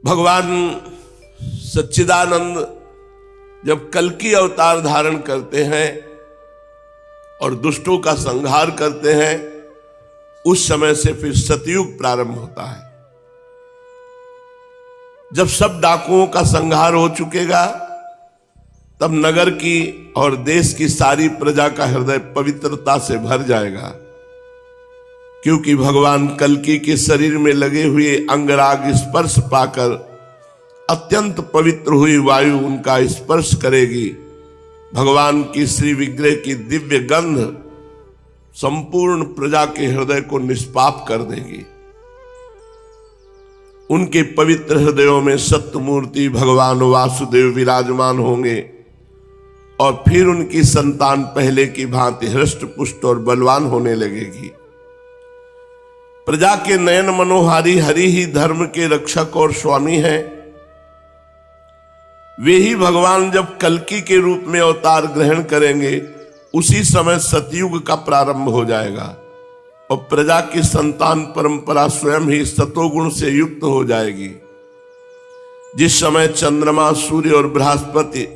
भगवान सच्चिदानंद जब कल्कि अवतार धारण करते हैं और दुष्टों का संहार करते हैं, उस समय से फिर सतयुग प्रारंभ होता है। जब सब डाकुओं का संहार हो चुकेगा, तब नगर की और देश की सारी प्रजा का हृदय पवित्रता से भर जाएगा, क्योंकि भगवान कल्कि के शरीर में लगे हुए अंगराग स्पर्श पाकर अत्यंत पवित्र हुई वायु उनका स्पर्श करेगी। भगवान की श्री विग्रह की दिव्य गंध संपूर्ण प्रजा के हृदय को निष्पाप कर देगी। उनके पवित्र हृदयों में सत्य मूर्ति भगवान वासुदेव विराजमान होंगे और फिर उनकी संतान पहले की भांति हृष्ट पुष्ट और बलवान होने लगेगी। प्रजा के नयन मनोहारी हरि ही धर्म के रक्षक और स्वामी हैं। वे ही भगवान जब कल्कि के रूप में अवतार ग्रहण करेंगे, उसी समय सतयुग का प्रारंभ हो जाएगा और प्रजा की संतान परंपरा स्वयं ही सतोगुण से युक्त हो जाएगी। जिस समय चंद्रमा, सूर्य और बृहस्पति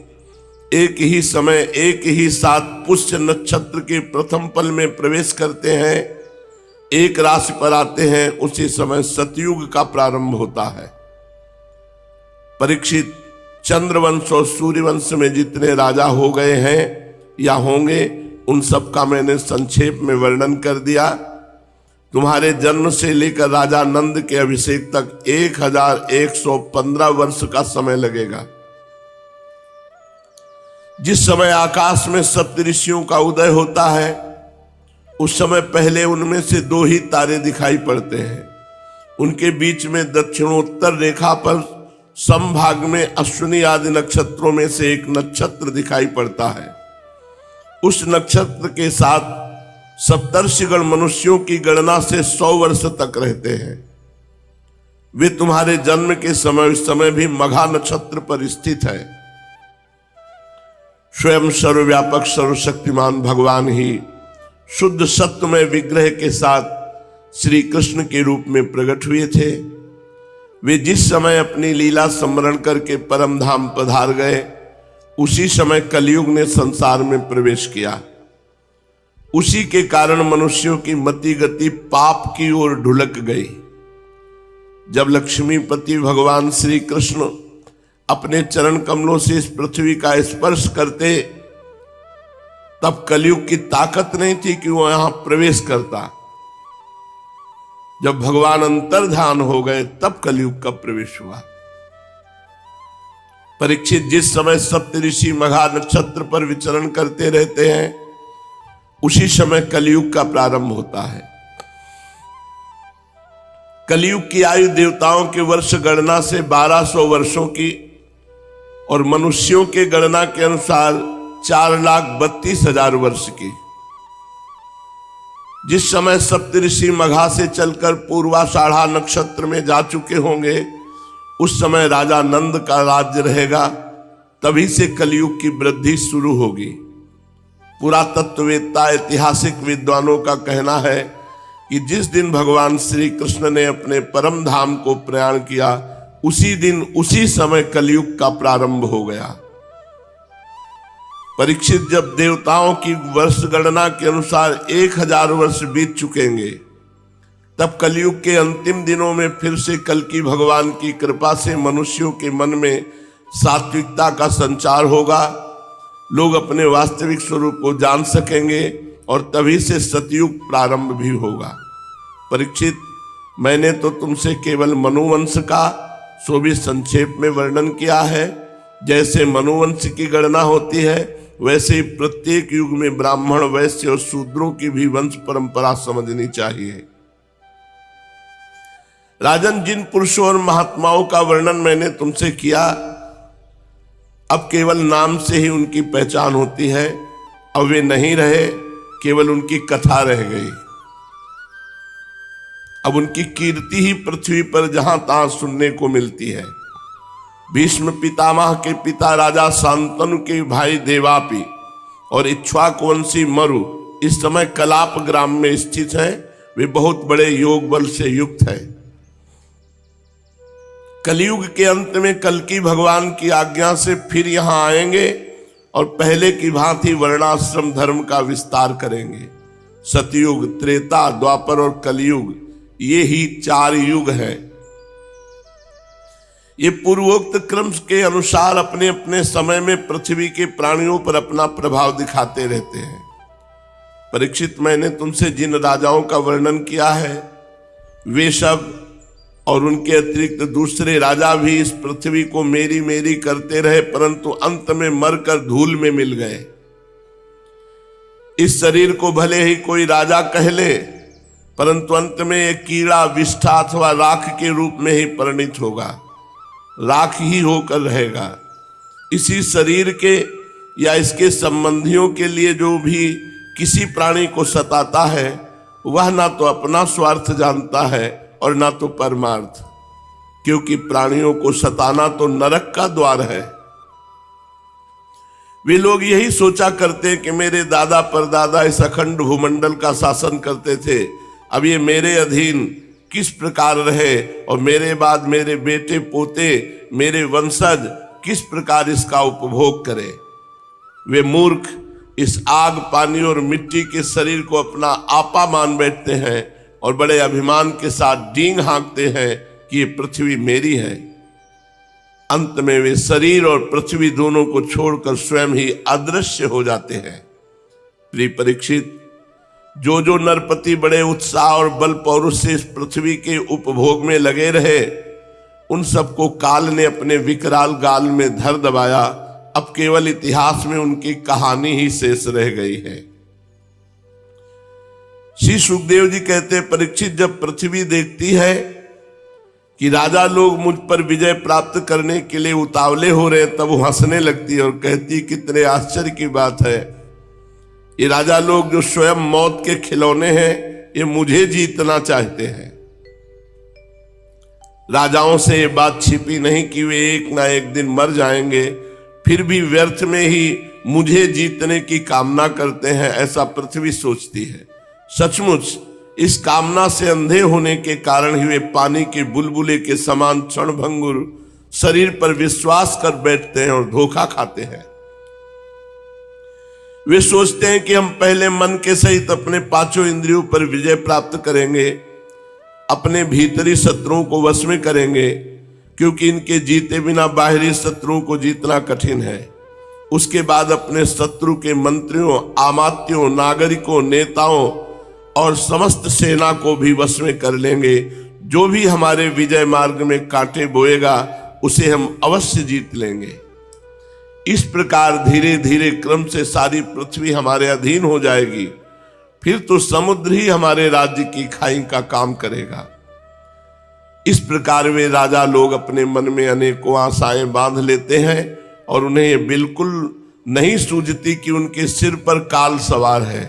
एक ही समय एक ही साथ पुष्य नक्षत्र के प्रथम पल में प्रवेश करते हैं, एक राशि पर आते हैं, उसी समय सतयुग का प्रारंभ होता है। परीक्षित, चंद्रवंश और सूर्यवंश में जितने राजा हो गए हैं या होंगे, उन सब का मैंने संक्षेप में वर्णन कर दिया। तुम्हारे जन्म से लेकर राजा नंद के अभिषेक तक 1115 वर्ष का समय लगेगा। जिस समय आकाश में सप्तऋषियों का उदय होता है, उस समय पहले उनमें से 2 ही तारे दिखाई पड़ते हैं। उनके बीच में दक्षिणोत्तर रेखा पर समभाग में अश्विनी आदि नक्षत्रों में से एक नक्षत्र दिखाई पड़ता है। उस नक्षत्र के साथ सप्तर्षिगण मनुष्यों की गणना से 100 वर्ष तक रहते हैं। वे तुम्हारे जन्म के समय उस समय भी मघा नक्षत्र पर स्थित है। स्वयं सर्वव्यापक सर्वशक्तिमान भगवान ही शुद्ध सत्वमय विग्रह के साथ श्री कृष्ण के रूप में प्रकट हुए थे। वे जिस समय अपनी लीला स्मरण करके परम धाम पधार गए, उसी समय कलयुग ने संसार में प्रवेश किया। उसी के कारण मनुष्यों की मति गति पाप की ओर ढुलक गई। जब लक्ष्मीपति भगवान श्री कृष्ण अपने चरण कमलों से इस पृथ्वी का स्पर्श करते, तब कलयुग की ताकत नहीं थी कि वो यहां प्रवेश करता। जब भगवान अंतर्ध्यान हो गए, तब कलयुग का प्रवेश हुआ। परीक्षित, जिस समय सप्तऋषि मघा नक्षत्र पर विचरण करते रहते हैं, उसी समय कलयुग का प्रारंभ होता है। कलयुग की आयु देवताओं के वर्ष गणना से 1200 वर्षों की और मनुष्यों के गणना के अनुसार 4,32,000 वर्ष की। जिस समय सप्तऋषि मघा से चलकर पूर्वाषाढ़ा नक्षत्र में जा चुके होंगे, उस समय राजा नंद का राज्य रहेगा। तभी से कलयुग की वृद्धि शुरू होगी। पुरातत्ववेत्ता ऐतिहासिक विद्वानों का कहना है कि जिस दिन भगवान श्री कृष्ण ने अपने परम धाम को प्रयाण किया, उसी दिन उसी समय कलयुग का प्रारंभ हो गया। परीक्षित, जब देवताओं की वर्ष गणना के अनुसार 1000 वर्ष बीत चुकेंगे, तब कलयुग के अंतिम दिनों में फिर से कल्कि भगवान की कृपा से मनुष्यों के मन में सात्विकता का संचार होगा। लोग अपने वास्तविक स्वरूप को जान सकेंगे और तभी से सतयुग प्रारंभ भी होगा। परीक्षित, मैंने तो तुमसे केवल मनुवंश का सो भी संक्षेप में वर्णन किया है। जैसे मनुवंश की गणना होती है, वैसे ही प्रत्येक युग में ब्राह्मण, वैश्य और शूद्रों की भी वंश परंपरा समझनी चाहिए। राजन, जिन पुरुषों और महात्माओं का वर्णन मैंने तुमसे किया, अब केवल नाम से ही उनकी पहचान होती है। अब वे नहीं रहे, केवल उनकी कथा रह गई। अब उनकी कीर्ति ही पृथ्वी पर जहां तहां सुनने को मिलती है। भीष्म पितामह के पिता राजा शांतनु के भाई देवापि और इक्ष्वाकुवंशी मरु इस समय कलाप ग्राम में स्थित हैं। वे बहुत बड़े योग बल से युक्त हैं। कलयुग के अंत में कल्कि भगवान की आज्ञा से फिर यहां आएंगे और पहले की भांति वर्णाश्रम धर्म का विस्तार करेंगे। सतयुग, त्रेता, द्वापर और कलयुग, ये ही 4 युग हैं। ये पूर्वोक्त क्रम के अनुसार अपने अपने समय में पृथ्वी के प्राणियों पर अपना प्रभाव दिखाते रहते हैं। परीक्षित, मैंने तुमसे जिन राजाओं का वर्णन किया है वे सब और उनके अतिरिक्त दूसरे राजा भी इस पृथ्वी को मेरी मेरी करते रहे, परंतु अंत में मरकर धूल में मिल गए। इस शरीर को भले ही कोई राजा कह ले, परंतु अंत में एक कीड़ा, विष्ठा अथवा राख के रूप में ही परिणित होगा, राख ही होकर रहेगा। इसी शरीर के या इसके संबंधियों के लिए जो भी किसी प्राणी को सताता है वह ना तो अपना स्वार्थ जानता है और ना तो परमार्थ, क्योंकि प्राणियों को सताना तो नरक का द्वार है। वे लोग यही सोचा करते कि मेरे दादा परदादा इस अखंड भूमंडल का शासन करते थे, अब ये मेरे अधीन किस प्रकार रहे और मेरे बाद मेरे बेटे पोते, मेरे वंशज किस प्रकार इसका उपभोग करें। वे मूर्ख इस आग, पानी और मिट्टी के शरीर को अपना आपा मान बैठते हैं और बड़े अभिमान के साथ डींग हाँकते हैं कि ये पृथ्वी मेरी है। अंत में वे शरीर और पृथ्वी दोनों को छोड़कर स्वयं ही अदृश्य हो जाते हैं। प्रिय परीक्षित, जो जो नरपति बड़े उत्साह और बल पौरुष से इस पृथ्वी के उपभोग में लगे रहे, उन सबको काल ने अपने विकराल गाल में धर दबाया। अब केवल इतिहास में उनकी कहानी ही शेष रह गई है। श्री सुखदेव जी कहते, परीक्षित, जब पृथ्वी देखती है कि राजा लोग मुझ पर विजय प्राप्त करने के लिए उतावले हो रहे, तब वो हंसने लगती है और कहती, कितने आश्चर्य की बात है, ये राजा लोग जो स्वयं मौत के खिलौने हैं, ये मुझे जीतना चाहते हैं। राजाओं से ये बात छिपी नहीं कि वे एक ना एक दिन मर जाएंगे, फिर भी व्यर्थ में ही मुझे जीतने की कामना करते हैं, ऐसा पृथ्वी सोचती है। सचमुच इस कामना से अंधे होने के कारण ही वे पानी के बुलबुले के समान क्षणभंगुर शरीर पर विश्वास कर बैठते हैं और धोखा खाते हैं। वे सोचते हैं कि हम पहले मन के सहित अपने 5 इंद्रियों पर विजय प्राप्त करेंगे, अपने भीतरी शत्रुओं को वश में करेंगे, क्योंकि इनके जीते बिना बाहरी शत्रुओं को जीतना कठिन है। उसके बाद अपने शत्रु के मंत्रियों, आमात्यों, नागरिकों, नेताओं और समस्त सेना को भी वश में कर लेंगे। जो भी हमारे विजय मार्ग में कांटे बोएगा उसे हम अवश्य जीत लेंगे। इस प्रकार धीरे धीरे क्रम से सारी पृथ्वी हमारे अधीन हो जाएगी, फिर तो समुद्र ही हमारे राज्य की खाई का काम करेगा। इस प्रकार वे राजा लोग अपने मन में अनेकों आशाएं बांध लेते हैं और उन्हें ये बिल्कुल नहीं सूझती कि उनके सिर पर काल सवार है।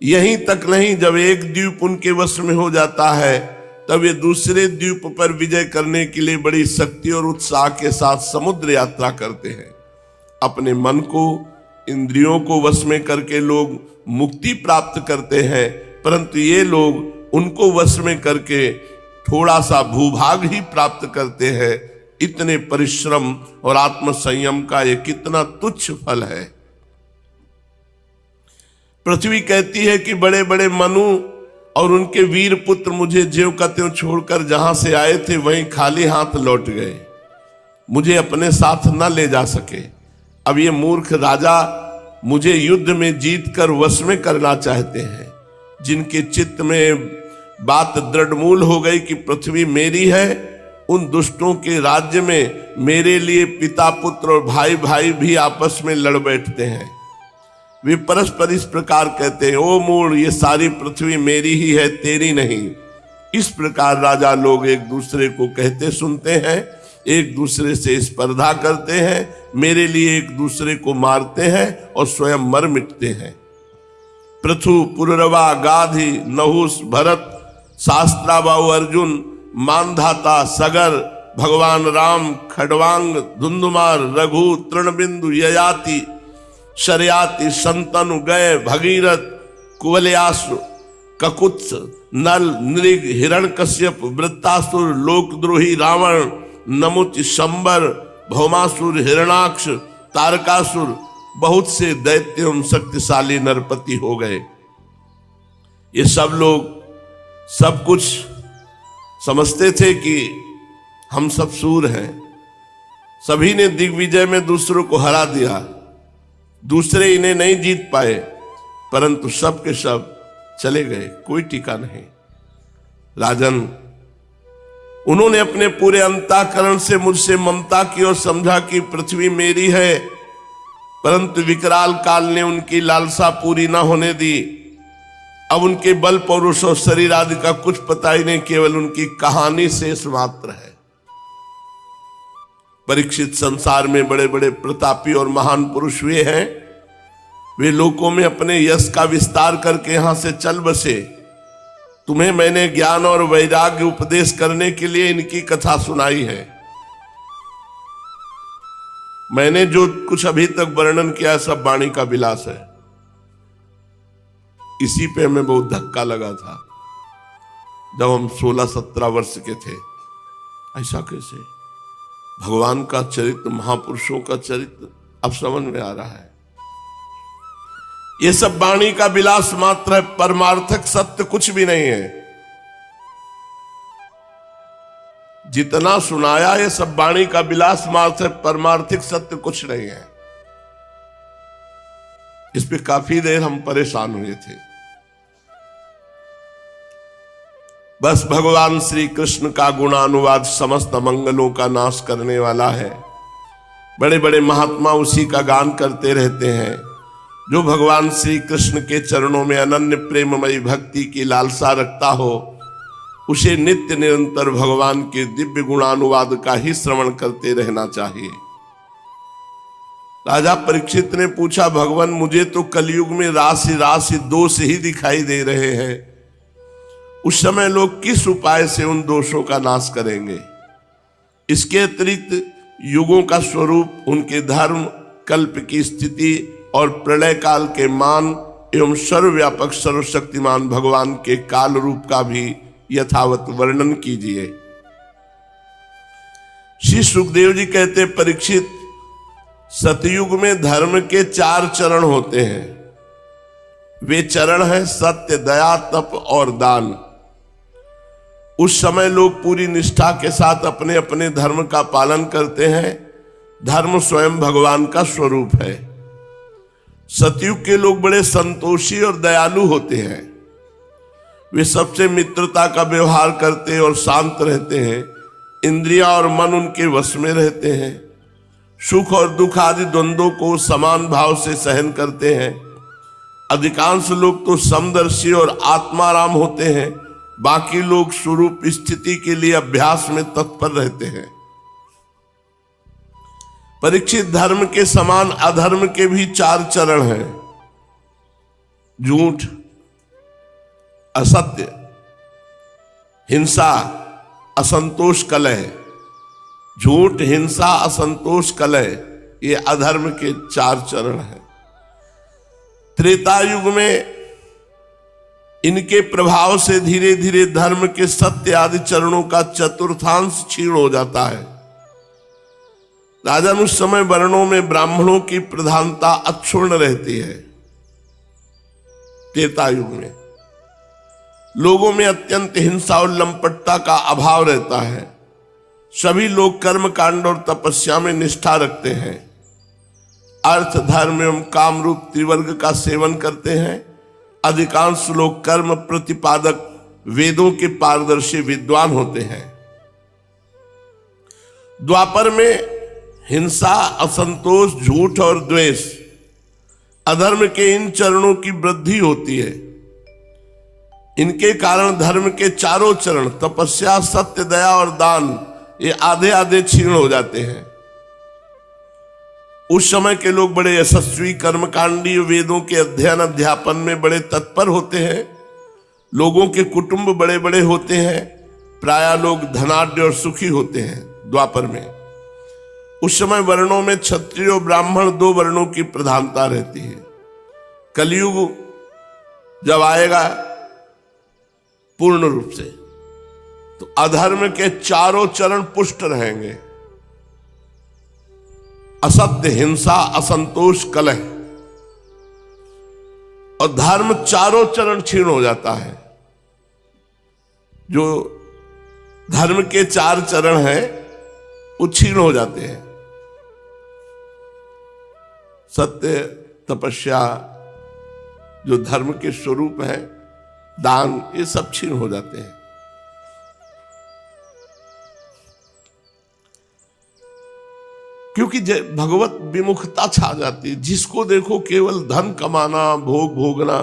यहीं तक नहीं, जब एक द्वीप उनके वश में हो जाता है तब वे दूसरे द्वीप पर विजय करने के लिए बड़ी शक्ति और उत्साह के साथ समुद्र यात्रा करते हैं। अपने मन को, इंद्रियों को वश में करके लोग मुक्ति प्राप्त करते हैं, परंतु ये लोग उनको वश में करके थोड़ा सा भूभाग ही प्राप्त करते हैं। इतने परिश्रम और आत्म संयम का ये कितना तुच्छ फल है। पृथ्वी कहती है कि बड़े बड़े मनु और उनके वीर पुत्र मुझे ज्यों का त्यों छोड़कर जहां से आए थे वहीं खाली हाथ लौट गए, मुझे अपने साथ न ले जा सके। अब ये मूर्ख राजा मुझे युद्ध में जीत कर वश में करना चाहते हैं। जिनके चित्त में बात दृढ़मूल हो गई कि पृथ्वी मेरी है, उन दुष्टों के राज्य में मेरे लिए पिता पुत्र और भाई भाई भी आपस में लड़ बैठते हैं। वे परस्पर इस प्रकार कहते हैं, ओ मूढ़, ये सारी पृथ्वी मेरी ही है, तेरी नहीं। इस प्रकार राजा लोग एक दूसरे को कहते सुनते हैं, एक दूसरे से स्पर्धा करते हैं, मेरे लिए एक दूसरे को मारते हैं और स्वयं मर मिटते हैं। पृथु, पुररवा, गाधी, नहुस, भरत, शास्त्राबाहु अर्जुन, मानधाता, सगर, भगवान राम, खडवांग, धुंधुमार, रघु, तृणबिंदु, ययाति, शर्याति, संतनु, गय, भगीरथ, कुवलयासु, ककुत्स, नल, नृग, हिरण्यकश्यप, वृत्तासुर, लोकद्रोही रावण, नमुच, शंबर, भौमासुर, हिरणाक्ष, तारकासुर, बहुत से दैत्य एवं शक्तिशाली नरपति हो गए। ये सब लोग सब कुछ समझते थे कि हम सब सूर हैं। सभी ने दिग्विजय में दूसरों को हरा दिया, दूसरे इन्हें नहीं जीत पाए, परंतु सब के सब चले गए, कोई टीका नहीं। राजन, उन्होंने अपने पूरे अंतःकरण से मुझसे ममता की और समझा कि पृथ्वी मेरी है, परंतु विकराल काल ने उनकी लालसा पूरी ना होने दी। अब उनके बल, पौरुष और शरीर आदि का कुछ पता ही नहीं, केवल उनकी कहानी शेष मात्र है। परीक्षित संसार में बड़े बड़े प्रतापी और महान पुरुष हुए हैं, वे लोकों में अपने यश का विस्तार करके यहां से चल बसे। तुम्हें मैंने ज्ञान और वैराग्य उपदेश करने के लिए इनकी कथा सुनाई है। मैंने जो कुछ अभी तक वर्णन किया सब वाणी का विलास है। इसी पे हमें बहुत धक्का लगा था जब हम 16-17 वर्ष के थे। ऐसा कैसे? भगवान का चरित्र, महापुरुषों का चरित्र अब समझ में आ रहा है। ये सब वाणी का विलास मात्र है, परमार्थक सत्य कुछ भी नहीं है। जितना सुनाया ये सब वाणी का विलास मात्र है, परमार्थिक सत्य कुछ नहीं है। इस पे काफी देर हम परेशान हुए थे। बस भगवान श्री कृष्ण का गुणानुवाद समस्त मंगलों का नाश करने वाला है। बड़े बड़े महात्मा उसी का गान करते रहते हैं। जो भगवान श्री कृष्ण के चरणों में अनन्य प्रेममयी भक्ति की लालसा रखता हो, उसे नित्य निरंतर भगवान के दिव्य गुणानुवाद का ही श्रवण करते रहना चाहिए। राजा परीक्षित ने पूछा, भगवान मुझे तो कलयुग में राशि राशि दोष ही दिखाई दे रहे हैं। उस समय लोग किस उपाय से उन दोषों का नाश करेंगे? इसके अतिरिक्त युगों का स्वरूप, उनके धर्म, कल्प की स्थिति और प्रलय काल के मान एवं सर्वव्यापक सर्वशक्तिमान भगवान के काल रूप का भी यथावत वर्णन कीजिए। श्री सुखदेव जी कहते, परीक्षित, सतयुग में धर्म के 4 चरण होते हैं। वे चरण हैं सत्य, दया, तप और दान। उस समय लोग पूरी निष्ठा के साथ अपने अपने धर्म का पालन करते हैं। धर्म स्वयं भगवान का स्वरूप है। सतयुग के लोग बड़े संतोषी और दयालु होते हैं। वे सबसे मित्रता का व्यवहार करते और शांत रहते हैं। इंद्रियां और मन उनके वश में रहते हैं। सुख और दुख आदि द्वंद्वों को समान भाव से सहन करते हैं। अधिकांश लोग तो समदर्शी और आत्माराम होते हैं। बाकी लोग स्वरूप स्थिति के लिए अभ्यास में तत्पर रहते हैं। परीक्षित, धर्म के समान अधर्म के भी 4 चरण हैं। झूठ, असत्य, हिंसा, असंतोष, कलह। झूठ, हिंसा, असंतोष, कलह, ये अधर्म के 4 चरण हैं। त्रेता युग में इनके प्रभाव से धीरे धीरे धर्म के सत्य आदि चरणों का चतुर्थांश क्षीण हो जाता है। राजन, उस समय वर्णों में ब्राह्मणों की प्रधानता अक्षुण्ण रहती है। त्रेता युग में लोगों में अत्यंत हिंसा और लंपटता का अभाव रहता है। सभी लोग कर्म कांड और तपस्या में निष्ठा रखते हैं। अर्थ, धर्म एवं काम रूप त्रिवर्ग का सेवन करते हैं। अधिकांश लोग कर्म प्रतिपादक वेदों के पारदर्शी विद्वान होते हैं। द्वापर में हिंसा, असंतोष, झूठ और द्वेष, अधर्म के इन चरणों की वृद्धि होती है। इनके कारण धर्म के 4 चरण तपस्या, सत्य, दया और दान ये आधे आधे क्षीण हो जाते हैं। उस समय के लोग बड़े यशस्वी, कर्मकांडी, वेदों के अध्ययन अध्यापन में बड़े तत्पर होते हैं। लोगों के कुटुंब बड़े बड़े होते हैं। प्रायः लोग धनाढ्य और सुखी होते हैं। द्वापर में उस समय वर्णों में क्षत्रिय और ब्राह्मण 2 वर्णों की प्रधानता रहती है। कलयुग जब आएगा पूर्ण रूप से, तो अधर्म के चारों चरण पुष्ट रहेंगे। असत्य, हिंसा, असंतोष, कलह, और धर्म चारों चरण क्षीण हो जाता है। जो धर्म के 4 चरण हैं वो क्षीण हो जाते हैं। सत्य, तपस्या, जो धर्म के स्वरूप है, दान, ये सब क्षीण हो जाते हैं। क्योंकि भगवत विमुखता छा जाती है। जिसको देखो केवल धन कमाना, भोग भोगना,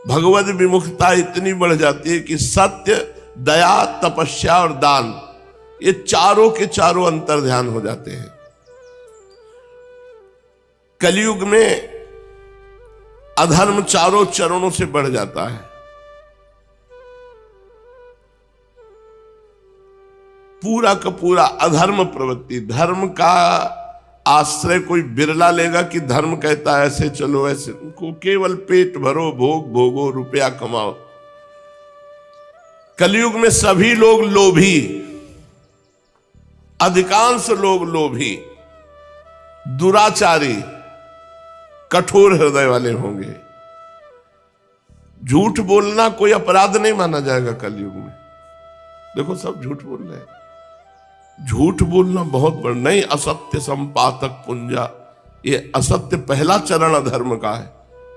भगवत विमुखता इतनी बढ़ जाती है कि सत्य, दया, तपस्या और दान, ये चारों के चारों अंतर ध्यान हो जाते हैं। कलयुग में अधर्म चारों चरणों से बढ़ जाता है। पूरा का पूरा अधर्म प्रवृत्ति। धर्म का आश्रय कोई बिरला लेगा कि धर्म कहता है ऐसे चलो ऐसे, को केवल पेट भरो, भोग भोगो, रुपया कमाओ। कलयुग में सभी लोग लोभी, अधिकांश लोग लोभी, दुराचारी, कठोर हृदय वाले होंगे। झूठ बोलना कोई अपराध नहीं माना जाएगा कलयुग में। देखो सब झूठ बोल रहे हैं। झूठ बोलना बहुत बड़ा नहीं। असत्य संपातक पुंजा, ये असत्य पहला चरण अधर्म का है।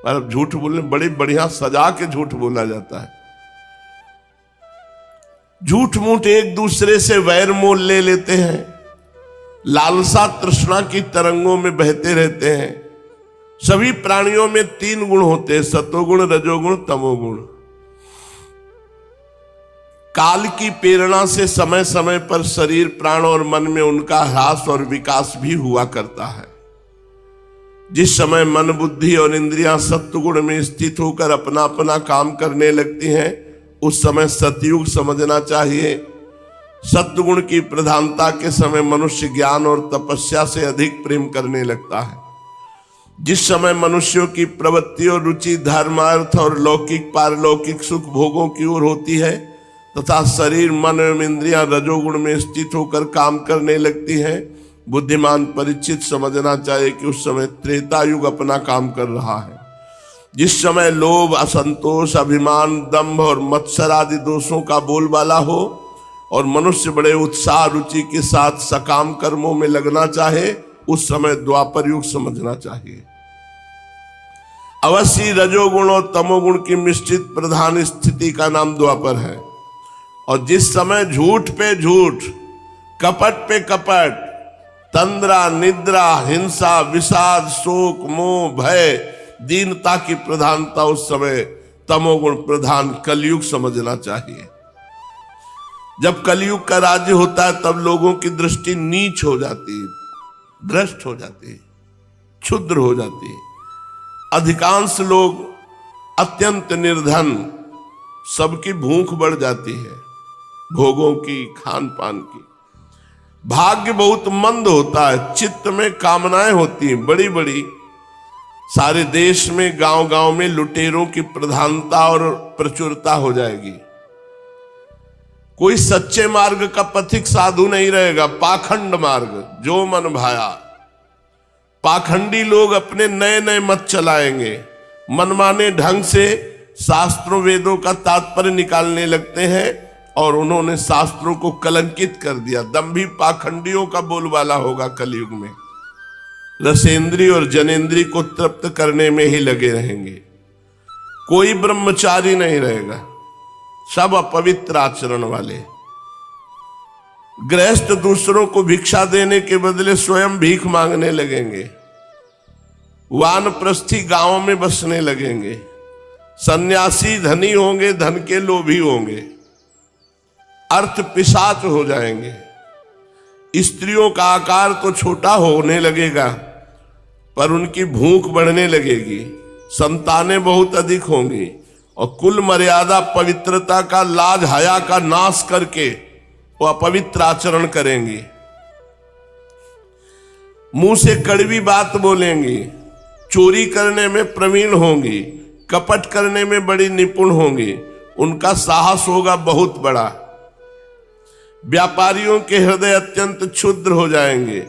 पर अब झूठ बोलने बड़ी बढ़िया सजा के झूठ बोला जाता है। झूठ मूठ एक दूसरे से वैर मोल ले लेते हैं, लालसा तृष्णा की तरंगों में बहते रहते हैं। सभी प्राणियों में 3 गुण होते हैं, सतोगुण, रजोगुण, तमोगुण। काल की प्रेरणा से समय समय पर शरीर, प्राण और मन में उनका ह्रास और विकास भी हुआ करता है। जिस समय मन, बुद्धि और इंद्रियां सत्वगुण में स्थित होकर अपना अपना काम करने लगती हैं, उस समय सतयुग समझना चाहिए। सत्वगुण की प्रधानता के समय मनुष्य ज्ञान और तपस्या से अधिक प्रेम करने लगता है। जिस समय मनुष्यों की प्रवृत्ति और रुचि धर्म, अर्थ और लौकिक पारलौकिक सुख भोगों की ओर होती है तथा शरीर, मन एवं इंद्रियां रजोगुण में स्थित होकर काम करने लगती हैं, बुद्धिमान परीक्षित समझना चाहिए कि उस समय त्रेता युग अपना काम कर रहा है। जिस समय लोभ, असंतोष, अभिमान, दंभ और मत्सर आदि दोषों का बोलबाला हो और मनुष्य बड़े उत्साह रुचि के साथ सकाम कर्मों में लगना चाहे, उस समय द्वापर युग समझना चाहिए। अवश्य रजोगुण और तमोगुण की मिश्रित प्रधान स्थिति का नाम द्वापर है। और जिस समय झूठ पे झूठ, कपट पे कपट, तंद्रा, निद्रा, हिंसा, विषाद, शोक, मोह, भय, दीनता की प्रधानता, उस समय तमोगुण प्रधान कलयुग समझना चाहिए। जब कलयुग का राज्य होता है तब लोगों की दृष्टि नीच हो जाती है, भ्रष्ट हो जाती है, क्षुद्र हो जाती है। अधिकांश लोग अत्यंत निर्धन, सबकी भूख बढ़ जाती है, भोगों की, खान पान की। भाग्य बहुत मंद होता है, चित्त में कामनाएं होती हैं बड़ी बड़ी। सारे देश में, गांव गांव में लुटेरों की प्रधानता और प्रचुरता हो जाएगी। कोई सच्चे मार्ग का पथिक साधु नहीं रहेगा। पाखंड मार्ग, जो मन भाया। पाखंडी लोग अपने नए नए मत चलाएंगे, मनमाने ढंग से शास्त्रों वेदों का तात्पर्य निकालने लगते हैं और उन्होंने शास्त्रों को कलंकित कर दिया। दंभी पाखंडियों का बोलबाला होगा कलयुग में। रसेंद्री और जनेंद्री को तृप्त करने में ही लगे रहेंगे। कोई ब्रह्मचारी नहीं रहेगा, सब अपवित्र आचरण वाले। गृहस्थ दूसरों को भिक्षा देने के बदले स्वयं भीख मांगने लगेंगे। वानप्रस्थी गांवों में बसने लगेंगे। सन्यासी धनी होंगे, धन के लोभी होंगे। अर्थ पिशाच हो जाएंगे। स्त्रियों का आकार तो छोटा होने लगेगा पर उनकी भूख बढ़ने लगेगी। संतानें बहुत अधिक होंगी और कुल मर्यादा, पवित्रता का, लाज हया का नाश करके वो अपवित्र आचरण करेंगी। मुंह से कड़वी बात बोलेंगी, चोरी करने में प्रवीण होंगी, कपट करने में बड़ी निपुण होंगी, उनका साहस होगा बहुत बड़ा। व्यापारियों के हृदय अत्यंत क्षुद्र हो जाएंगे,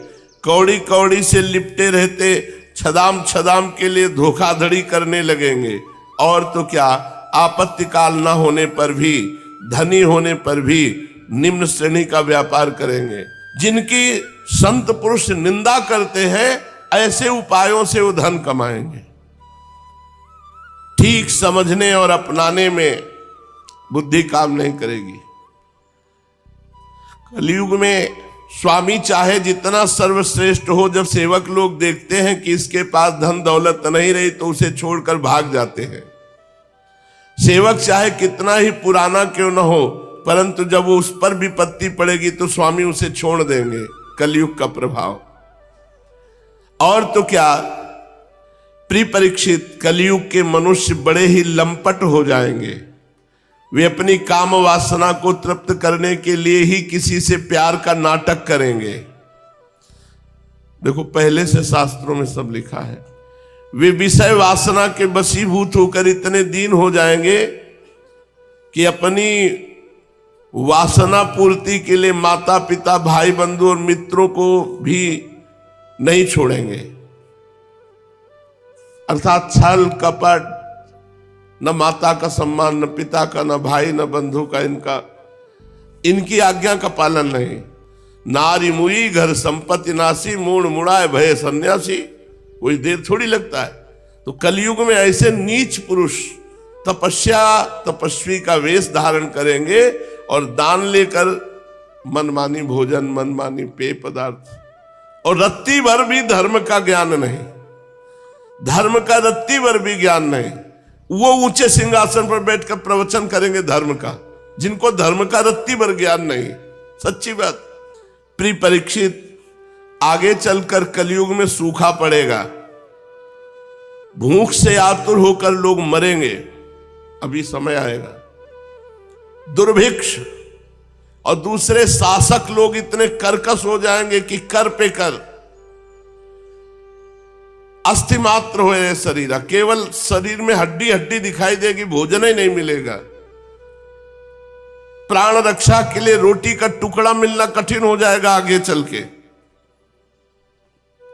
कौड़ी कौड़ी से लिपटे रहते छदाम छदाम के लिए धोखाधड़ी करने लगेंगे। और तो क्या, आपत्ति काल न होने पर भी, धनी होने पर भी निम्न श्रेणी का व्यापार करेंगे। जिनकी संत पुरुष निंदा करते हैं, ऐसे उपायों से वो धन कमाएंगे। ठीक समझने और अपनाने में बुद्धि काम नहीं करेगी। कलयुग में स्वामी चाहे जितना सर्वश्रेष्ठ हो, जब सेवक लोग देखते हैं कि इसके पास धन दौलत नहीं रही तो उसे छोड़कर भाग जाते हैं। सेवक चाहे कितना ही पुराना क्यों न हो, परंतु जब वो उस पर विपत्ति पड़ेगी तो स्वामी उसे छोड़ देंगे। कलयुग का प्रभाव। और तो क्या, प्रिय परीक्षित, कलयुग के मनुष्य बड़े ही लंपट हो जाएंगे। वे अपनी काम वासना को तृप्त करने के लिए ही किसी से प्यार का नाटक करेंगे। देखो, पहले से शास्त्रों में सब लिखा है। वे विषय वासना के वशीभूत होकर इतने दीन हो जाएंगे कि अपनी वासना पूर्ति के लिए माता पिता, भाई बंधु और मित्रों को भी नहीं छोड़ेंगे। अर्थात छल कपट, न माता का सम्मान, न पिता का, न भाई, न बंधु का, इनकी आज्ञा का पालन नहीं। नारी मुई घर संपत्ति नासी, मूड मुड़ाए भय सन्यासी। कोई देर थोड़ी लगता है। तो कलयुग में ऐसे नीच पुरुष तपस्वी का वेश धारण करेंगे और दान लेकर मनमानी भोजन, मनमानी पेय पदार्थ, और रत्ती भर भी धर्म का ज्ञान नहीं। धर्म का रत्ती भर भी ज्ञान नहीं। वो ऊंचे सिंहासन पर बैठकर प्रवचन करेंगे धर्म का, जिनको धर्म का रत्ती भर ज्ञान नहीं। सच्ची बात। प्रिय परीक्षित, आगे चलकर कलयुग में सूखा पड़ेगा, भूख से आतुर होकर लोग मरेंगे। अभी समय आएगा। दुर्भिक्ष और दूसरे शासक लोग इतने कर्कश हो जाएंगे कि कर पे कर, अस्थि मात्र हो शरीर, केवल शरीर में हड्डी हड्डी दिखाई देगी, भोजन ही नहीं मिलेगा। प्राण रक्षा के लिए रोटी का टुकड़ा मिलना कठिन हो जाएगा आगे चल के।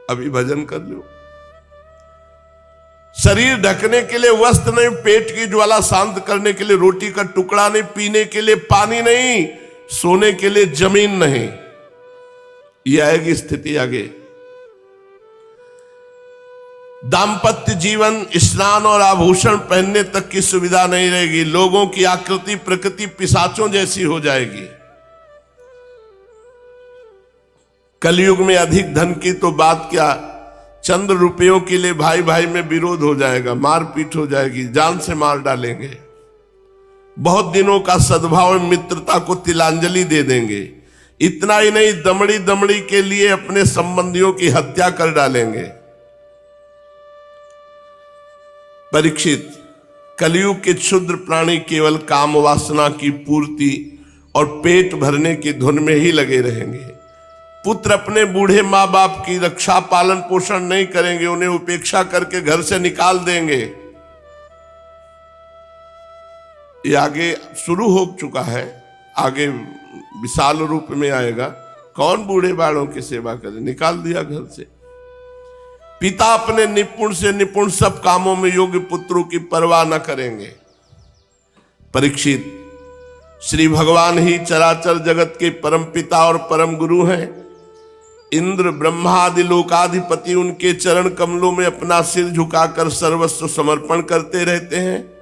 अभी भजन कर लो। शरीर ढकने के लिए वस्त्र नहीं, पेट की ज्वाला शांत करने के लिए रोटी का टुकड़ा नहीं, पीने के लिए पानी नहीं, सोने के लिए जमीन नहीं। यह आएगी स्थिति आगे। दाम्पत्य जीवन, स्नान और आभूषण पहनने तक की सुविधा नहीं रहेगी। लोगों की आकृति प्रकृति पिशाचों जैसी हो जाएगी। कलयुग में अधिक धन की तो बात क्या, चंद रुपयों के लिए भाई भाई में विरोध हो जाएगा, मारपीट हो जाएगी, जान से मार डालेंगे। बहुत दिनों का सद्भाव मित्रता को तिलांजलि दे देंगे। इतना ही नहीं, दमड़ी दमड़ी के लिए अपने संबंधियों की हत्या कर डालेंगे। परीक्षित, कलयुग के क्षुद्र प्राणी केवल काम वासना की पूर्ति और पेट भरने की धुन में ही लगे रहेंगे। पुत्र अपने बूढ़े माँ बाप की रक्षा पालन पोषण नहीं करेंगे, उन्हें उपेक्षा करके घर से निकाल देंगे। ये आगे शुरू हो चुका है, आगे विशाल रूप में आएगा। कौन बूढ़े बाड़ों की सेवा करे, निकाल दिया घर से। पिता अपने निपुण से निपुण सब कामों में योग्य पुत्रों की परवाह न करेंगे। परीक्षित, श्री भगवान ही चराचर जगत के परम पिता और परम गुरु हैं। इंद्र ब्रह्मा आदि लोकाधिपति उनके चरण कमलों में अपना सिर झुकाकर सर्वस्व समर्पण करते रहते हैं।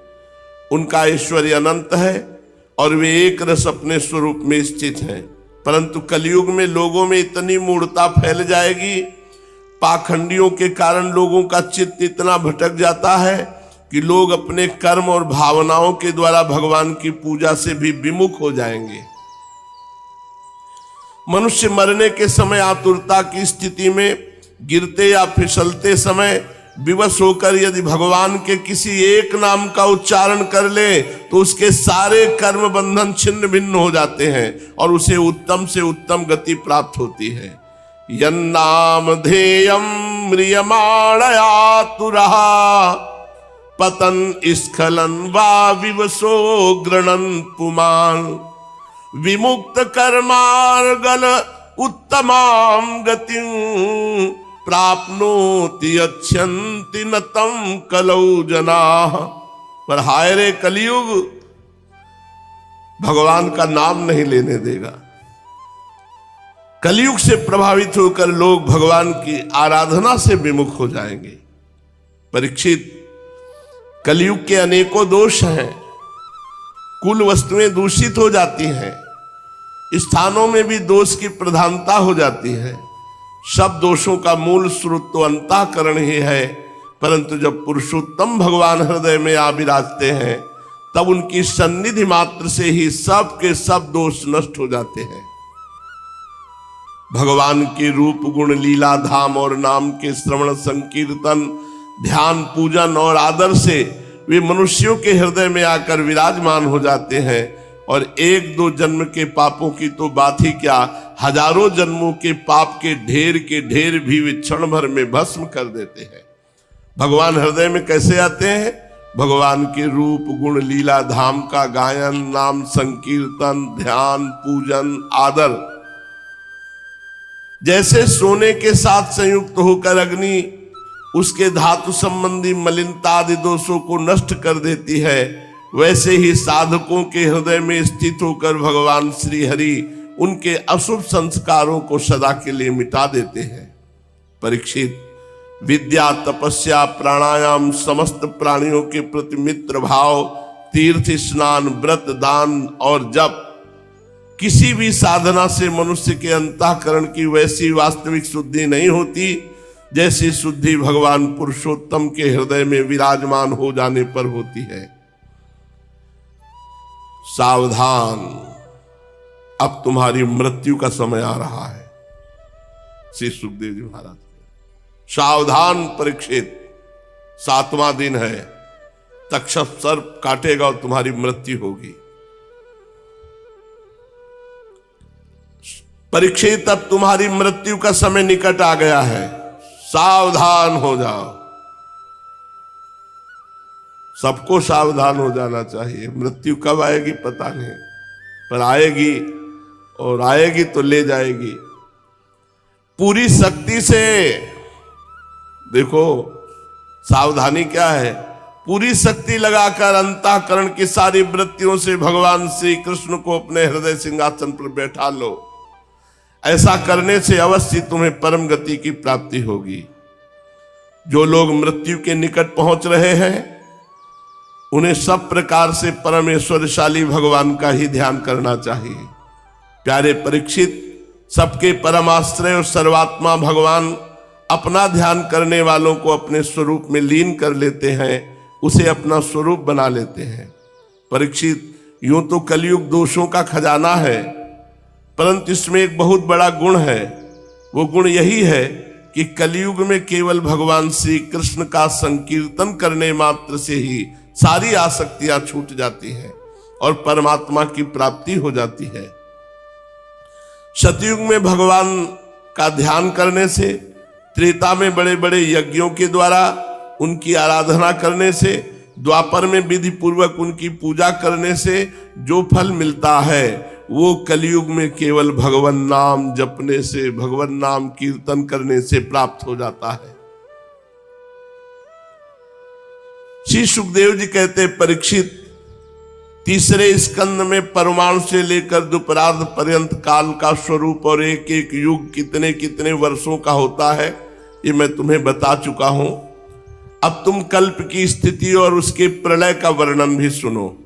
उनका ऐश्वर्य अनंत है और वे एक रस अपने स्वरूप में स्थित हैं। परंतु कलयुग में लोगों में इतनी मूढ़ता फैल जाएगी, पाखंडियों के कारण लोगों का चित्त इतना भटक जाता है कि लोग अपने कर्म और भावनाओं के द्वारा भगवान की पूजा से भी विमुख हो जाएंगे। मनुष्य मरने के समय आतुरता की स्थिति में, गिरते या फिसलते समय विवश होकर यदि भगवान के किसी एक नाम का उच्चारण कर ले तो उसके सारे कर्म बंधन छिन्न भिन्न हो जाते हैं और उसे उत्तम से उत्तम गति प्राप्त होती है। यन्नाम धेयं म्रियमाणयातुरः पतन स्खलन वा विवशो गृणन पुमान विमुक्त कर्मार्गल उत्तमाम गतिं प्राप्नोति अच्छन्ति न तम कलौ जनाः। पर हाय रे कलयुग भगवान का नाम नहीं लेने देगा। कलयुग से प्रभावित होकर लोग भगवान की आराधना से विमुख हो जाएंगे। परीक्षित, कलयुग के अनेकों दोष हैं। कुल वस्तुएं दूषित हो जाती हैं, स्थानों में भी दोष की प्रधानता हो जाती है। सब दोषों का मूल स्रोत तो अंतःकरण ही है, परंतु जब पुरुषोत्तम भगवान हृदय में आ विराजते हैं तब उनकी सन्निधि मात्र से ही सब के सब दोष नष्ट हो जाते हैं। भगवान के रूप गुण लीला धाम और नाम के श्रवण संकीर्तन ध्यान पूजन और आदर से वे मनुष्यों के हृदय में आकर विराजमान हो जाते हैं और एक दो जन्म के पापों की तो बात ही क्या, हजारों जन्मों के पाप के ढेर भी वे क्षण भर में भस्म कर देते हैं। भगवान हृदय में कैसे आते हैं? भगवान के रूप गुण लीला धाम का गायन, नाम संकीर्तन, ध्यान, पूजन, आदर। जैसे सोने के साथ संयुक्त होकर अग्नि उसके धातु संबंधी मलिनता आदि दोषों को नष्ट कर देती है, वैसे ही साधकों के हृदय में स्थित होकर भगवान श्री हरि उनके अशुभ संस्कारों को सदा के लिए मिटा देते हैं। परीक्षित, विद्या, तपस्या, प्राणायाम, समस्त प्राणियों के प्रति मित्र भाव, तीर्थ स्नान, व्रत, दान और जप, किसी भी साधना से मनुष्य के अंतःकरण की वैसी वास्तविक शुद्धि नहीं होती जैसी शुद्धि भगवान पुरुषोत्तम के हृदय में विराजमान हो जाने पर होती है। सावधान, अब तुम्हारी मृत्यु का समय आ रहा है। श्री सुखदेव जी महाराज, सावधान परीक्षित, 7वां दिन है, तक्षक सर्प काटेगा और तुम्हारी मृत्यु होगी। परीक्षित, अब तुम्हारी मृत्यु का समय निकट आ गया है, सावधान हो जाओ। सबको सावधान हो जाना चाहिए। मृत्यु कब आएगी पता नहीं, पर आएगी, और आएगी तो ले जाएगी। पूरी शक्ति से देखो, सावधानी क्या है? पूरी शक्ति लगाकर अंतःकरण की सारी वृत्तियों से भगवान श्री कृष्ण को अपने हृदय सिंहासन पर बैठा लो। ऐसा करने से अवश्य तुम्हें परम गति की प्राप्ति होगी। जो लोग मृत्यु के निकट पहुंच रहे हैं उन्हें सब प्रकार से परमेश्वरशाली भगवान का ही ध्यान करना चाहिए। प्यारे परीक्षित, सबके परमाश्रय और सर्वात्मा भगवान अपना ध्यान करने वालों को अपने स्वरूप में लीन कर लेते हैं, उसे अपना स्वरूप बना लेते हैं। परीक्षित, यूं तो कलयुग दोषों का खजाना है, परंतु इसमें एक बहुत बड़ा गुण है। वो गुण यही है कि कलयुग में केवल भगवान श्री कृष्ण का संकीर्तन करने मात्र से ही सारी आसक्तियां छूट जाती हैं और परमात्मा की प्राप्ति हो जाती है। सतयुग में भगवान का ध्यान करने से, त्रेता में बड़े बड़े यज्ञों के द्वारा उनकी आराधना करने से, द्वापर में विधि पूर्वक उनकी पूजा करने से जो फल मिलता है वो कलयुग में केवल भगवान नाम जपने से, भगवान नाम कीर्तन करने से प्राप्त हो जाता है। श्री सुखदेव जी कहते, परीक्षित, तीसरे स्कंद में परमाणु से लेकर दुपरार्ध पर्यंत काल का स्वरूप और एक एक युग कितने कितने वर्षों का होता है ये मैं तुम्हें बता चुका हूं। अब तुम कल्प की स्थिति और उसके प्रलय का वर्णन भी सुनो।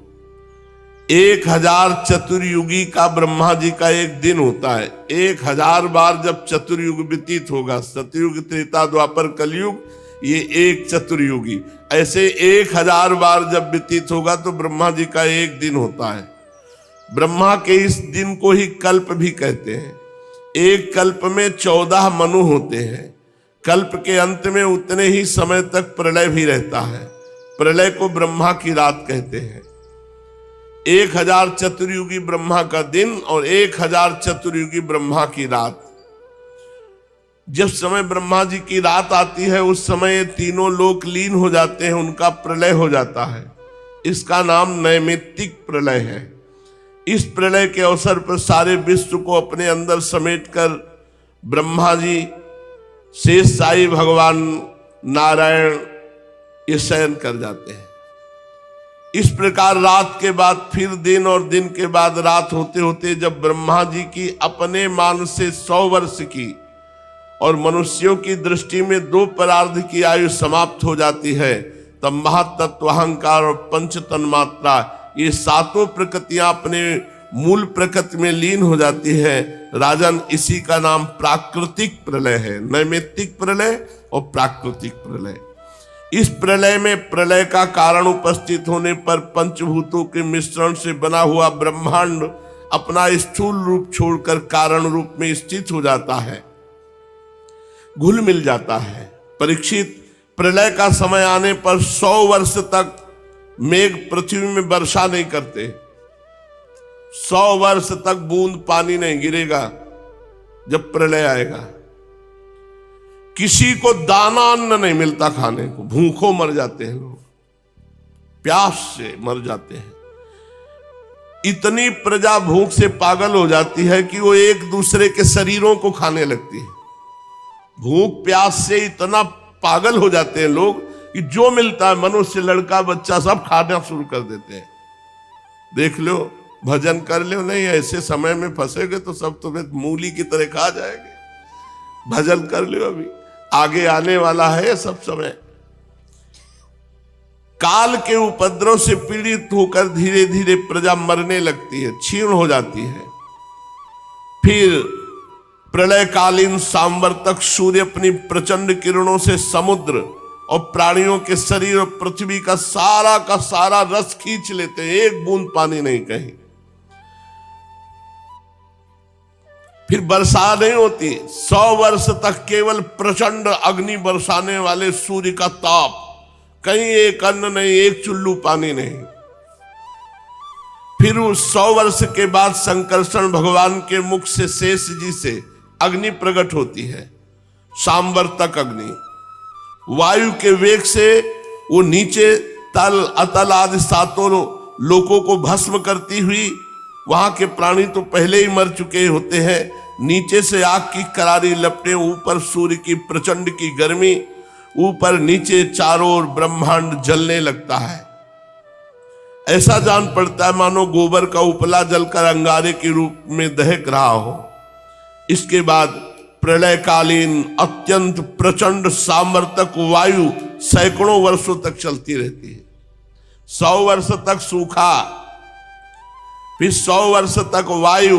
1000 चतुर्युगी का ब्रह्मा जी का एक दिन होता है। 1000 बार जब चतुर्युग व्यतीत होगा, सतयुग, त्रेता, द्वापर, कलयुग, ये एक चतुर्युगी, ऐसे 1000 बार जब व्यतीत होगा तो ब्रह्मा जी का एक दिन होता है। ब्रह्मा के इस दिन को ही कल्प भी कहते हैं। एक कल्प में 14 मनु होते हैं। कल्प के अंत में उतने ही समय तक प्रलय भी रहता है। प्रलय को ब्रह्मा की रात कहते हैं। 1000 चतुर्युगी ब्रह्मा का दिन और 1000 चतुर्युगी ब्रह्मा की रात। जब समय ब्रह्मा जी की रात आती है उस समय ये तीनों लोक लीन हो जाते हैं, उनका प्रलय हो जाता है। इसका नाम नैमित्तिक प्रलय है। इस प्रलय के अवसर पर सारे विश्व को अपने अंदर समेटकर ब्रह्मा जी, शेष साई भगवान, नारायण ये शयन कर जाते हैं। इस प्रकार रात के बाद फिर दिन और दिन के बाद रात होते होते जब ब्रह्मा जी की अपने मान से 100 वर्ष की और मनुष्यों की दृष्टि में 2 परार्ध की आयु समाप्त हो जाती है, तब महातत्व, अहंकार और पंच तन्मात्रा ये 7 प्रकृतियां अपने मूल प्रकृति में लीन हो जाती है। राजन, इसी का नाम प्राकृतिक प्रलय है। नैमित्तिक प्रलय और प्राकृतिक प्रलय। इस प्रलय में प्रलय का कारण उपस्थित होने पर पंचभूतों के मिश्रण से बना हुआ ब्रह्मांड अपना स्थूल रूप छोड़कर कारण रूप में स्थित हो जाता है, घुल मिल जाता है। परीक्षित, प्रलय का समय आने पर 100 वर्ष तक मेघ पृथ्वी में वर्षा नहीं करते। 100 वर्ष तक बूंद पानी नहीं गिरेगा। जब प्रलय आएगा किसी को दाना अन्न नहीं मिलता खाने को, भूखों मर जाते हैं लोग, प्यास से मर जाते हैं। इतनी प्रजा भूख से पागल हो जाती है कि वो एक दूसरे के शरीरों को खाने लगती है। भूख प्यास से इतना पागल हो जाते हैं लोग कि जो मिलता है, मनुष्य, लड़का, बच्चा, सब खाना शुरू कर देते हैं। देख लो, भजन कर लो, नहीं ऐसे समय में फंसेगे तो सब तुम्हें मूली की तरह खा जाएंगे। भजन कर लो, अभी आगे आने वाला है सब समय। काल के उपद्रव से पीड़ित होकर धीरे धीरे प्रजा मरने लगती है, क्षीण हो जाती है। फिर प्रलयकालीन सांवर्तक सूर्य अपनी प्रचंड किरणों से समुद्र और प्राणियों के शरीर और पृथ्वी का सारा रस खींच लेते हैं, एक बूंद पानी नहीं कहीं। फिर वर्षा नहीं होती। 100 वर्ष तक केवल प्रचंड अग्नि बरसाने वाले सूर्य का ताप, कहीं एक अन्न नहीं, एक चुल्लू पानी नहीं। फिर उस 100 वर्ष के बाद संकर्षण भगवान के मुख से, शेष जी से अग्नि प्रकट होती है, सांवर्तक अग्नि। वायु के वेग से वो नीचे तल, अतल आदि 7 लोकों को भस्म करती हुई, वहां के प्राणी तो पहले ही मर चुके होते हैं, नीचे से आग की करारी लपटें, ऊपर सूर्य की प्रचंड की गर्मी, ऊपर नीचे चारों ओर ब्रह्मांड जलने लगता है। ऐसा जान पड़ता है मानो गोबर का उपला जलकर अंगारे के रूप में दहक रहा हो। इसके बाद प्रलयकालीन अत्यंत प्रचंड सामर्थक वायु सैकड़ों वर्षों तक चलती रहती है। 100 वर्ष तक सूखा, फिर 100 वर्ष तक वायु,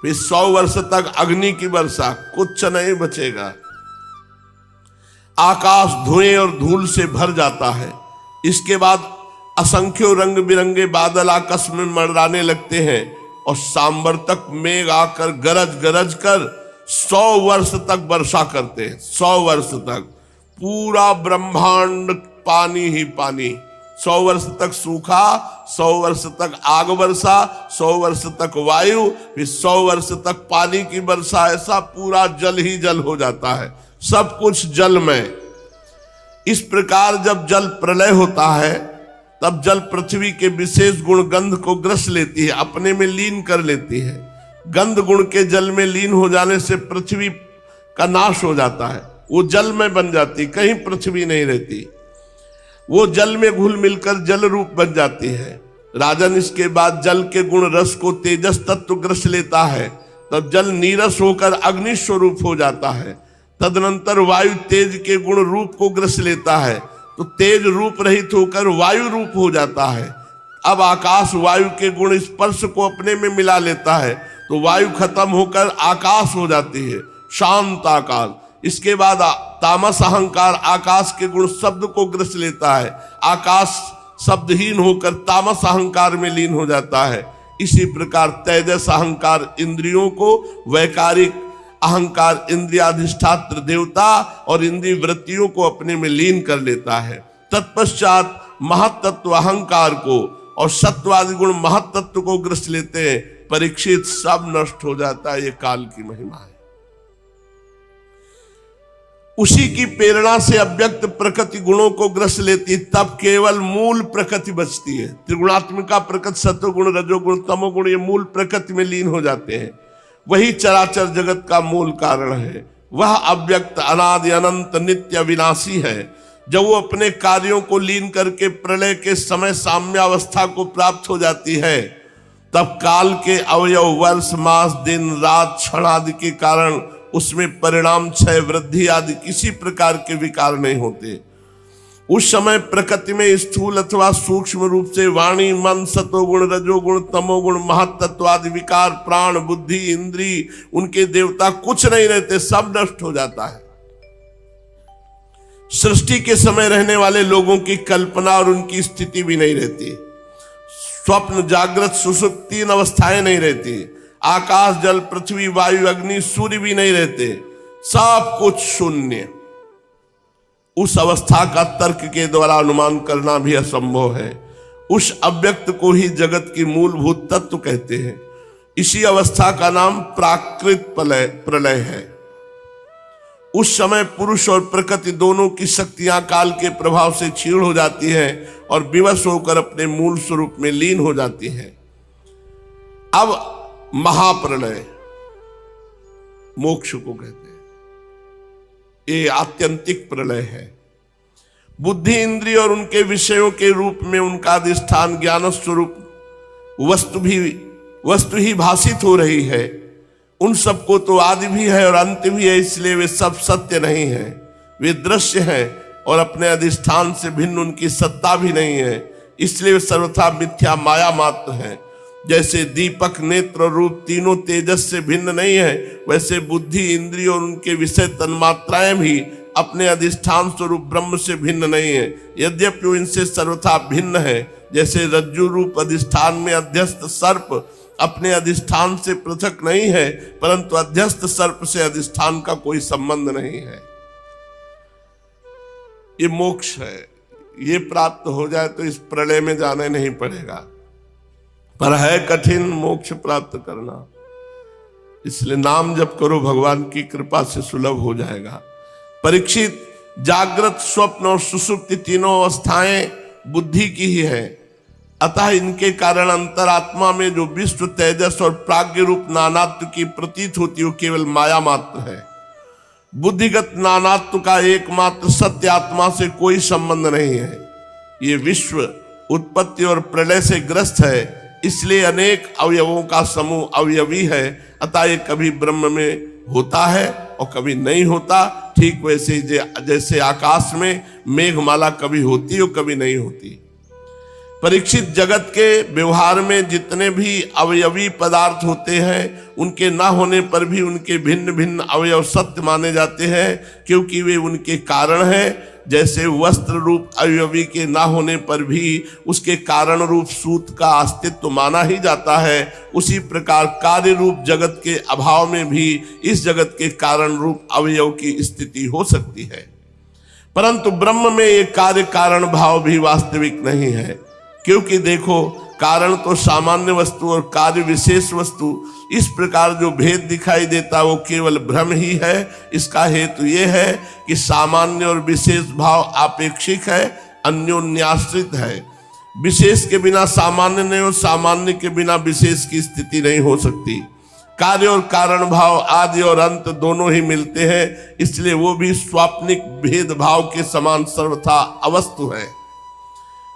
फिर 100 वर्ष तक अग्नि की वर्षा, कुछ नहीं बचेगा। आकाश धुएं और धूल से भर जाता है। इसके बाद असंख्यों रंग बिरंगे बादल आकाश में मंडराने लगते हैं और सांवर्तक मेघ आकर गरज गरज कर 100 वर्ष तक वर्षा करते हैं। 100 वर्ष तक पूरा ब्रह्मांड पानी ही पानी। 100 वर्ष तक सूखा, 100 वर्ष तक आग वर्षा, 100 वर्ष तक वायु, फिर 100 वर्ष तक पानी की वर्षा। ऐसा पूरा जल ही जल हो जाता है, सब कुछ जल में। इस प्रकार जब जल प्रलय होता है तब जल पृथ्वी के विशेष गुण गंध को ग्रस लेती है, अपने में लीन कर लेती है। गंध गुण के जल में लीन हो जाने से पृथ्वी का नाश हो जाता है, वो जल में बन जाती, कहीं पृथ्वी नहीं रहती। वो जल में घुल मिलकर जल रूप बन जाती है। राजन, इसके बाद जल के गुण रस को तेजस तत्व ग्रस लेता है, तब जल नीरस होकर अग्नि स्वरूप हो जाता है। तदनंतर वायु तेज के गुण रूप को ग्रस लेता है, तो तेज रूप रहित होकर वायु रूप हो जाता है। अब आकाश वायु के गुण स्पर्श को अपने में मिला लेता है, तो वायु खत्म होकर आकाश हो जाती है, शांत आकाश। इसके बाद तामस अहंकार आकाश के गुण शब्द को ग्रस लेता है, आकाश शब्दहीन होकर तामस अहंकार में लीन हो जाता है। इसी प्रकार तेजस अहंकार इंद्रियों को, वैकारिक अहंकार इंद्रियाधिष्ठात्र देवता और इंद्रिय वृत्तियों को अपने में लीन कर लेता है। तत्पश्चात महत्तत्व अहंकार को और सत्वादि गुण महत्तत्व को ग्रस लेते हैं। परीक्षित, सब नष्ट हो जाता है, ये काल की महिमा है। उसी की प्रेरणा से अव्यक्त प्रकृति गुणों को ग्रस लेती, तब केवल मूल प्रकृति बचती है। त्रिगुणात्मिका प्रकृति सत्वगुण रजोगुण तमोगुण ये मूल प्रकृति में लीन हो जाते हैं। वही चराचर जगत का मूल कारण है। वह अव्यक्त अनादि अनंत नित्य अविनाशी है। जब वो अपने कार्यों को लीन करके प्रलय के समय साम्यावस्था को प्राप्त हो जाती है, तब काल के अवयव वर्ष मास दिन रात क्षण आदि के कारण उसमें परिणाम क्षय वृद्धि आदि किसी प्रकार के विकार नहीं होते। उस समय प्रकृति में स्थूल अथवा सूक्ष्म रूप से वाणी मन सतोगुण रजोगुण तमोगुण महत्त्व आदि विकार प्राण बुद्धि इंद्री उनके देवता कुछ नहीं रहते, सब नष्ट हो जाता है। सृष्टि के समय रहने वाले लोगों की कल्पना और उनकी स्थिति भी नहीं रहती। स्वप्न जागृत सुषुप्त तीन अवस्थाएं नहीं रहती। आकाश जल पृथ्वी वायु अग्नि सूर्य भी नहीं रहते, सब कुछ शून्य। उस अवस्था का तर्क के द्वारा अनुमान करना भी असंभव है। उस अव्यक्त को ही जगत की मूलभूत तत्व कहते हैं। इसी अवस्था का नाम प्राकृत प्रलय है। उस समय पुरुष और प्रकृति दोनों की शक्तियां काल के प्रभाव से क्षीण हो जाती हैं और विवश होकर अपने मूल स्वरूप में लीन हो जाती हैं। अब महाप्रलय मोक्ष को कहते हैं। ये आत्यंतिक प्रलय है। बुद्धि इंद्रिय और उनके विषयों के रूप में उनका अधिष्ठान ज्ञान स्वरूप वस्तु ही भाषित हो रही है। उन सबको तो आदि भी है और अंत भी है, इसलिए वे सब सत्य नहीं है। वे दृश्य हैं और अपने अधिष्ठान से भिन्न उनकी सत्ता भी नहीं है, इसलिए वे सर्वथा मिथ्या माया मात्र हैं। जैसे दीपक नेत्र और रूप तीनों तेजस से भिन्न नहीं है, वैसे बुद्धि इंद्रिय और उनके विषय तन्मात्राएं भी अपने अधिष्ठान स्वरूप ब्रह्म से भिन्न नहीं है, यद्यपि वो इनसे सर्वथा भिन्न है। जैसे रज्जु रूप अधिष्ठान में अध्यस्त सर्प अपने अधिष्ठान से पृथक नहीं है, परंतु अध्यस्त सर्प से अधिष्ठान का कोई संबंध नहीं है। ये मोक्ष है। ये प्राप्त हो जाए तो इस प्रलय में जाने नहीं पड़ेगा, पर है कठिन मोक्ष प्राप्त करना। इसलिए नाम जप करो, भगवान की कृपा से सुलभ हो जाएगा। परीक्षित, जागृत स्वप्न और सुषुप्ति तीनों अवस्थाएं बुद्धि की ही है, अतः इनके कारण अंतरात्मा में जो विश्व तेजस और प्राज्ञ रूप नानात्व की प्रतीत होती है केवल माया मात्र है। बुद्धिगत नानात्व का एकमात्र सत्य आत्मा से कोई संबंध नहीं है। ये विश्व उत्पत्ति और प्रलय से ग्रस्त है, इसलिए अनेक अवयवों का समूह अवयवी है। अतः ये कभी ब्रह्म में होता है और कभी नहीं होता। ठीक वैसे ही जैसे आकाश में मेघमाला कभी होती और कभी नहीं होती। परीक्षित, जगत के व्यवहार में जितने भी अवयवी पदार्थ होते हैं उनके न होने पर भी उनके भिन्न भिन्न अवयव सत्य माने जाते हैं, क्योंकि वे उनके कारण हैं। जैसे वस्त्र रूप अवयवी के न होने पर भी उसके कारण रूप सूत का अस्तित्व माना ही जाता है, उसी प्रकार कार्य रूप जगत के अभाव में भी इस जगत के कारण रूप अवयव की स्थिति हो सकती है। परंतु ब्रह्म में ये कार्य कारण भाव भी वास्तविक नहीं है, क्योंकि देखो, कारण तो सामान्य वस्तु और कार्य विशेष वस्तु, इस प्रकार जो भेद दिखाई देता वो केवल भ्रम ही है। इसका हेतु ये है कि सामान्य और विशेष भाव आपेक्षिक है, अन्योन्याश्रित है। विशेष के बिना सामान्य नहीं और सामान्य के बिना विशेष की स्थिति नहीं हो सकती। कार्य और कारण भाव आदि और अंत दोनों ही मिलते हैं, इसलिए वो भी स्वाप्निक भेद भाव के समान सर्वथा अवस्तु है।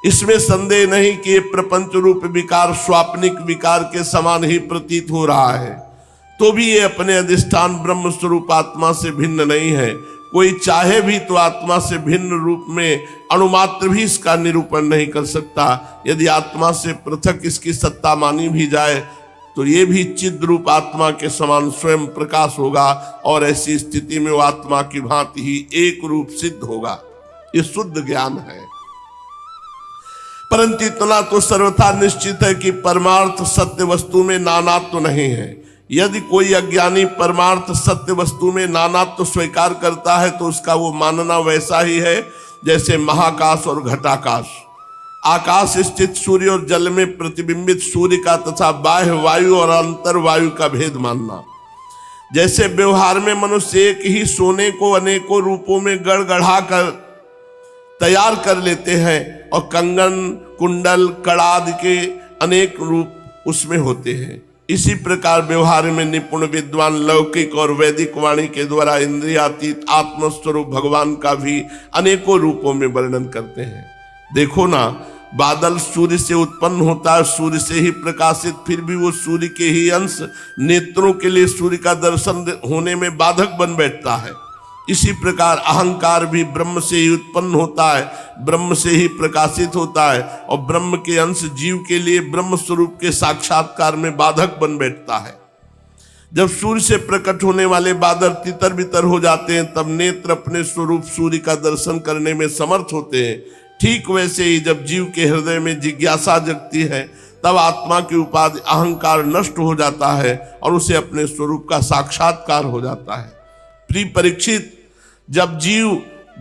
इसमें संदेह नहीं कि ये प्रपंच रूप विकार स्वाप्निक विकार के समान ही प्रतीत हो रहा है, तो भी ये अपने अधिष्ठान ब्रह्म स्वरूप आत्मा से भिन्न नहीं है। कोई चाहे भी तो आत्मा से भिन्न रूप में अणुमात्र भी इसका निरूपण नहीं कर सकता। यदि आत्मा से पृथक इसकी सत्ता मानी भी जाए तो ये भी चिद रूप आत्मा के समान स्वयं प्रकाश होगा और ऐसी स्थिति में वो आत्मा की भांति ही एक रूप सिद्ध होगा। ये शुद्ध ज्ञान है। परंतु इतना तो सर्वथा निश्चित है कि परमार्थ सत्य वस्तु में नानात्व नहीं है। यदि कोई अज्ञानी परमार्थ सत्य वस्तु में नानात्व स्वीकार करता है तो उसका वो मानना वैसा ही है जैसे महाकाश और घटाकाश, आकाश स्थित सूर्य और जल में प्रतिबिंबित सूर्य का तथा बाह्य वायु और अंतर वायु का भेद मानना। जैसे व्यवहार में मनुष्य एक ही सोने को अनेकों रूपों में गढ़ा कर तैयार कर लेते हैं और कंगन, कुंडल, कड़ा आदि के अनेक रूप उसमें होते हैं, इसी प्रकार व्यवहार में निपुण विद्वान लौकिक और वैदिक वाणी के द्वारा इंद्रियातीत आत्मस्वरूप भगवान का भी अनेकों रूपों में वर्णन करते हैं। देखो ना, बादल सूर्य से उत्पन्न होता है, सूर्य से ही प्रकाशित, फिर भी वो सूर्य के ही अंश नेत्रों के लिए सूर्य का दर्शन होने में बाधक बन बैठता है। इसी प्रकार अहंकार भी ब्रह्म से ही उत्पन्न होता है, ब्रह्म से ही प्रकाशित होता है और ब्रह्म के अंश जीव के लिए ब्रह्म स्वरूप के साक्षात्कार में बाधक बन बैठता है। जब सूर्य से प्रकट होने वाले बादल तितर बितर हो जाते हैं, तब नेत्र अपने स्वरूप सूर्य का दर्शन करने में समर्थ होते हैं। ठीक वैसे ही जब जीव के हृदय में जिज्ञासा जगती है, तब आत्मा की उपाधि अहंकार नष्ट हो जाता है और उसे अपने स्वरूप का साक्षात्कार हो जाता है। प्रिय परीक्षित, जब जीव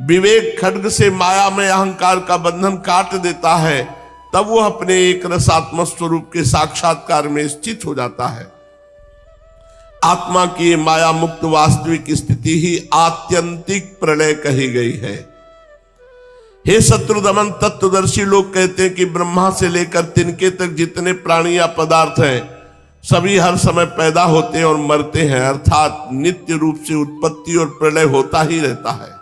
विवेक खड्ग से माया में अहंकार का बंधन काट देता है, तब वो अपने एक रसात्मक स्वरूप के साक्षात्कार में स्थित हो जाता है। आत्मा की माया मुक्त वास्तविक स्थिति ही आत्यंतिक प्रलय कही गई है। हे शत्रुदमन, तत्वदर्शी लोग कहते हैं कि ब्रह्मा से लेकर तिनके तक जितने प्राणी या पदार्थ हैं, सभी हर समय पैदा होते हैं और मरते हैं, अर्थात नित्य रूप से उत्पत्ति और प्रलय होता ही रहता है।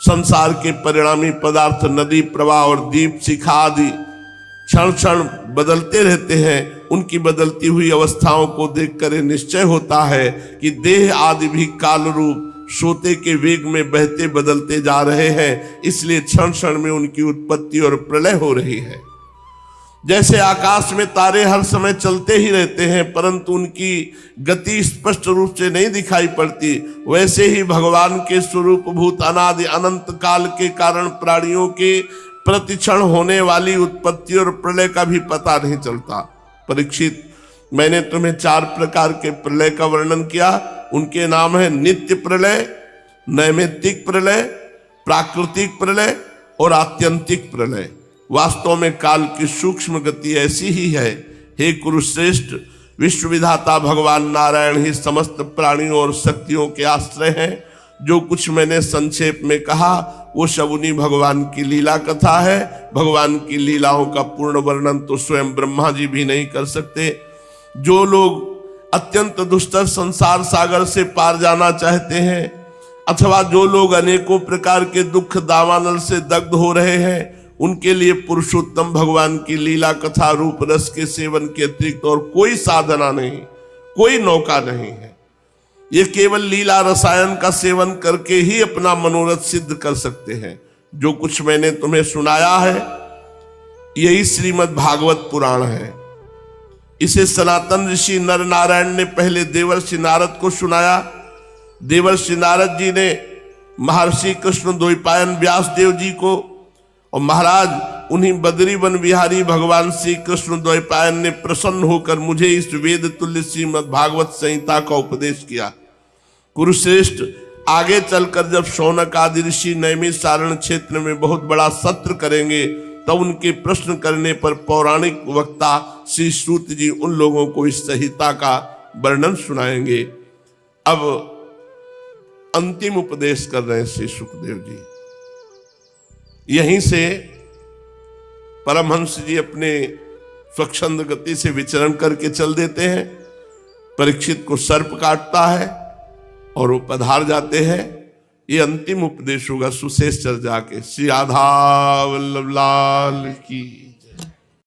संसार के परिणामी पदार्थ नदी प्रवाह और दीप शिखा आदि क्षण क्षण बदलते रहते हैं। उनकी बदलती हुई अवस्थाओं को देखकर निश्चय होता है कि देह आदि भी काल रूप सोते के वेग में बहते बदलते जा रहे हैं, इसलिए क्षण क्षण में उनकी उत्पत्ति और प्रलय हो रही है। जैसे आकाश में तारे हर समय चलते ही रहते हैं, परंतु उनकी गति स्पष्ट रूप से नहीं दिखाई पड़ती, वैसे ही भगवान के स्वरूप भूत अनादि अनंत काल के कारण प्राणियों के प्रतिक्षण होने वाली उत्पत्ति और प्रलय का भी पता नहीं चलता। परीक्षित, मैंने तुम्हें 4 प्रकार के प्रलय का वर्णन किया। उनके नाम है नित्य प्रलय, नैमित्तिक प्रलय, प्राकृतिक प्रलय और आत्यंतिक प्रलय। वास्तव में काल की सूक्ष्म गति ऐसी ही है। हे कुरुश्रेष्ठ, विश्व विधाता भगवान नारायण ही समस्त प्राणियों और शक्तियों के आश्रय हैं। जो कुछ मैंने संक्षेप में कहा वो सब उन्हीं भगवान की लीला कथा है। भगवान की लीलाओं का पूर्ण वर्णन तो स्वयं ब्रह्मा जी भी नहीं कर सकते। जो लोग अत्यंत दुष्टर संसार सागर से पार जाना चाहते हैं, अथवा जो लोग अनेकों प्रकार के दुख दावानल से दग्ध हो रहे हैं, उनके लिए पुरुषोत्तम भगवान की लीला कथा रूप रस के सेवन के अतिरिक्त और कोई साधना नहीं, कोई नौका नहीं है। ये केवल लीला रसायन का सेवन करके ही अपना मनोरथ सिद्ध कर सकते हैं। जो कुछ मैंने तुम्हें सुनाया है, यही श्रीमद् भागवत पुराण है। इसे सनातन ऋषि नर नारायण ने पहले देवर्षि नारद को सुनाया। देवर्षि नारद जी ने महर्षि कृष्ण द्वैपायन व्यास देव जी को, और महाराज उन्हीं बद्री वन विहारी भगवान श्री कृष्ण द्वैपायन ने प्रसन्न होकर मुझे इस वेद तुल्य श्रीमद् भागवत संहिता का उपदेश किया। कुरुश्रेष्ठ, आगे चलकर जब शौनक आदि ऋषि नैमिषारण्य क्षेत्र में बहुत बड़ा सत्र करेंगे, तो उनके प्रश्न करने पर पौराणिक वक्ता श्री सूत जी उन लोगों को इस संहिता का वर्णन सुनाएंगे। अब अंतिम उपदेश कर रहे हैं श्री सुखदेव जी। यहीं से परमहंस जी अपने स्वच्छंद गति से विचरण करके चल देते हैं। परीक्षित को सर्प काटता है और वो पधार जाते हैं। ये अंतिम उपदेश होगा सुशेष चर्चा के। श्री राधा वल्लभ लाल की।